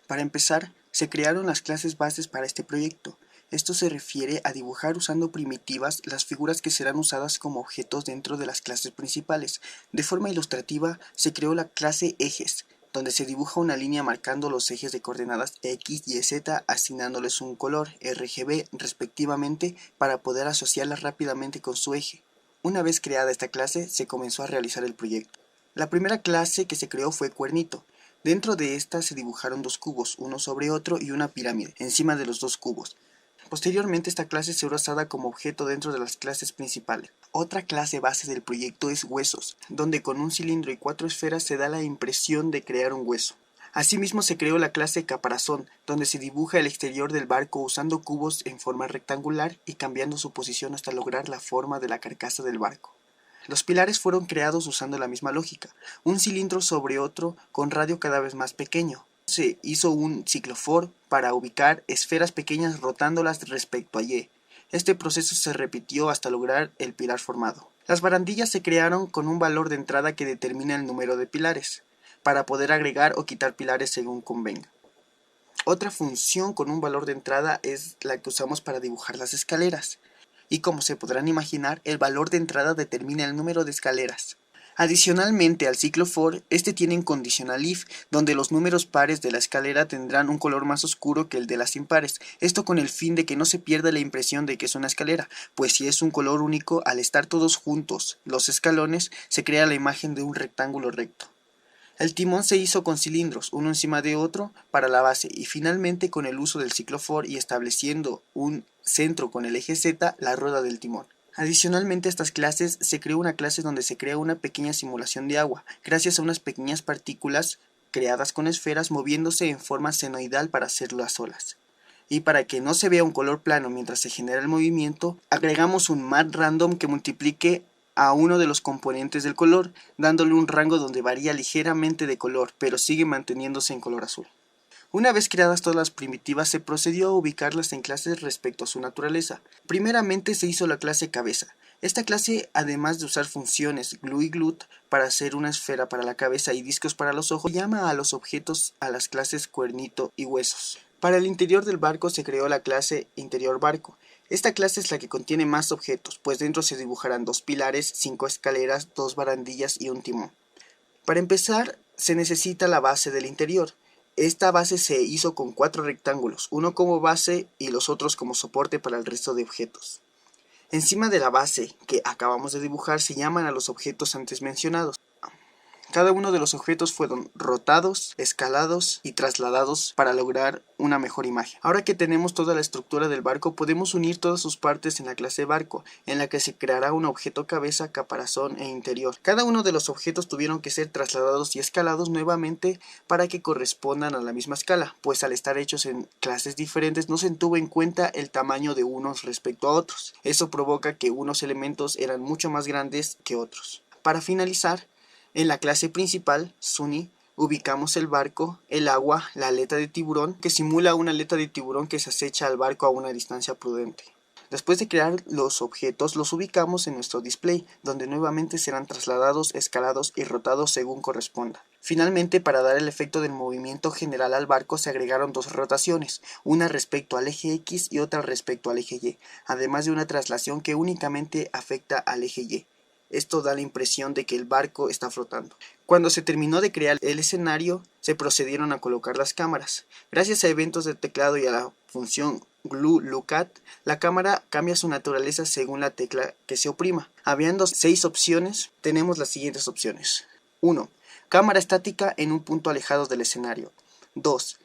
Para empezar, se crearon las clases bases para este proyecto. Esto se refiere a dibujar usando primitivas las figuras que serán usadas como objetos dentro de las clases principales. De forma ilustrativa, se creó la clase ejes, donde se dibuja una línea marcando los ejes de coordenadas X, Y, Z, asignándoles un color RGB respectivamente para poder asociarlas rápidamente con su eje. Una vez creada esta clase, se comenzó a realizar el proyecto. La primera clase que se creó fue cuernito. Dentro de esta se dibujaron dos cubos, uno sobre otro y una pirámide, encima de los dos cubos. Posteriormente esta clase será usada como objeto dentro de las clases principales. Otra clase base del proyecto es huesos, donde con un cilindro y 4 esferas se da la impresión de crear un hueso. Asimismo se creó la clase caparazón, donde se dibuja el exterior del barco usando cubos en forma rectangular y cambiando su posición hasta lograr la forma de la carcasa del barco. Los pilares fueron creados usando la misma lógica, un cilindro sobre otro con radio cada vez más pequeño. Se hizo un ciclofor para ubicar esferas pequeñas rotándolas respecto a Y. Este proceso se repitió hasta lograr el pilar formado. Las barandillas se crearon con un valor de entrada que determina el número de pilares, para poder agregar o quitar pilares según convenga. Otra función con un valor de entrada es la que usamos para dibujar las escaleras. Y como se podrán imaginar, el valor de entrada determina el número de escaleras. Adicionalmente al ciclo for, este tiene un conditional if, donde los números pares de la escalera tendrán un color más oscuro que el de las impares, esto con el fin de que no se pierda la impresión de que es una escalera, pues si es un color único, al estar todos juntos los escalones, se crea la imagen de un rectángulo recto. El timón se hizo con cilindros, uno encima de otro, para la base, y finalmente con el uso del ciclo for y estableciendo un centro con el eje Z, la rueda del timón. Adicionalmente a estas clases, se creó una clase donde se crea una pequeña simulación de agua, gracias a unas pequeñas partículas creadas con esferas moviéndose en forma senoidal para hacerlo a solas. Y para que no se vea un color plano mientras se genera el movimiento, agregamos un mat random que multiplique a uno de los componentes del color, dándole un rango donde varía ligeramente de color, pero sigue manteniéndose en color azul. Una vez creadas todas las primitivas, se procedió a ubicarlas en clases respecto a su naturaleza. Primeramente se hizo la clase cabeza. Esta clase, además de usar funciones glue y glut para hacer una esfera para la cabeza y discos para los ojos, llama a los objetos a las clases cuernito y huesos. Para el interior del barco se creó la clase interior barco. Esta clase es la que contiene más objetos, pues dentro se dibujarán 2 pilares, 5 escaleras, 2 barandillas y un timón. Para empezar, se necesita la base del interior. Esta base se hizo con 4 rectángulos, uno como base y los otros como soporte para el resto de objetos. Encima de la base que acabamos de dibujar se llaman a los objetos antes mencionados. Cada uno de los objetos fueron rotados, escalados y trasladados para lograr una mejor imagen. Ahora que tenemos toda la estructura del barco, podemos unir todas sus partes en la clase barco, en la que se creará un objeto cabeza, caparazón e interior. Cada uno de los objetos tuvieron que ser trasladados y escalados nuevamente para que correspondan a la misma escala, pues al estar hechos en clases diferentes no se tuvo en cuenta el tamaño de unos respecto a otros. Eso provoca que unos elementos eran mucho más grandes que otros. Para finalizar, en la clase principal, Sunny, ubicamos el barco, el agua, la aleta de tiburón, que simula una aleta de tiburón que se acecha al barco a una distancia prudente. Después de crear los objetos, los ubicamos en nuestro display, donde nuevamente serán trasladados, escalados y rotados según corresponda. Finalmente, para dar el efecto del movimiento general al barco, se agregaron 2 rotaciones, una respecto al eje X y otra respecto al eje Y, además de una traslación que únicamente afecta al eje Y. Esto da la impresión de que el barco está flotando. Cuando se terminó de crear el escenario, se procedieron a colocar las cámaras. Gracias a eventos de teclado y a la función glue lookat, la cámara cambia su naturaleza según la tecla que se oprima. Habiendo 6 opciones, tenemos las siguientes opciones. 1. Cámara estática en un punto alejado del escenario. 2.